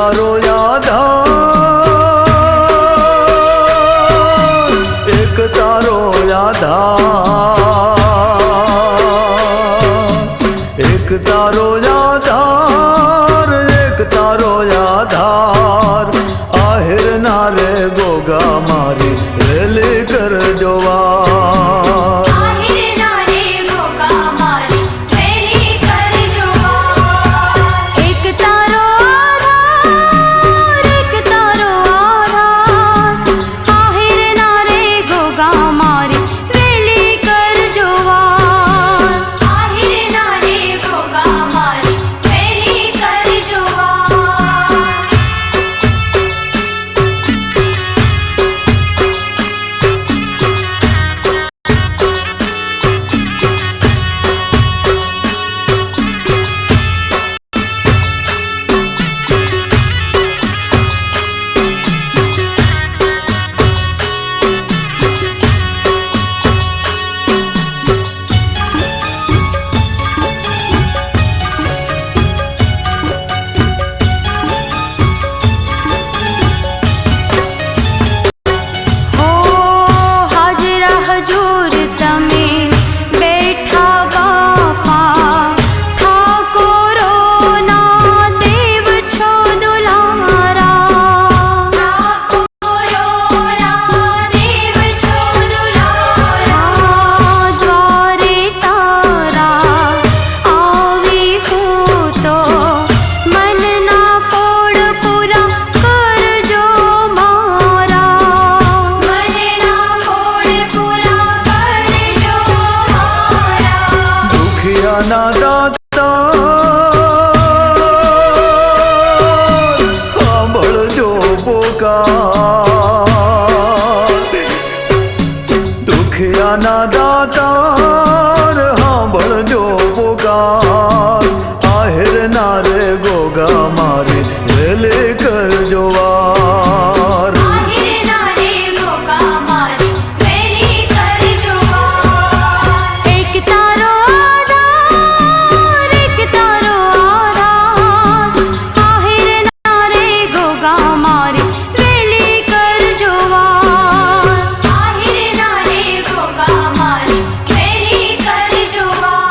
तारो आधार, एक तारो आधार, एक तारो आधार, एक तारो आधार। आहिर नारे गोगा मारी वेले कर जोवार, आहिर नारे गोगा मारी वेले कर जोवार। एक तारो आधार, एक तारो आधार, आहिर नारे गोगा मारी वेले कर जोवार, आहिर नारे गोगा मारी वेले कर जोवार। ना दाता सांभळजो पुकार, दुखिया ना दातार सांभळजो पुकार। आहिर नारे गोगा मारी वेले कर जोवार, आहिर नारे गोगा मारी वेले कर जोवार। एक तारो आधार, एक तारो आधार, आहिर नारे गोगा मारी वेले कर जोवार, आहिर नारे गोगा मारी वेले कर जोवार।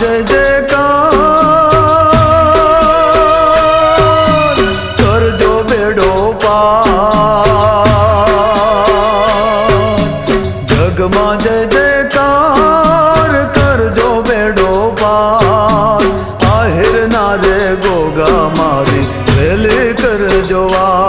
जय जयकार कर जो बेड़ो पार, जग मां जय जयकार कर जो बेड़ो पार। आहिर नारे गोगा मारी वेले कर जोवार,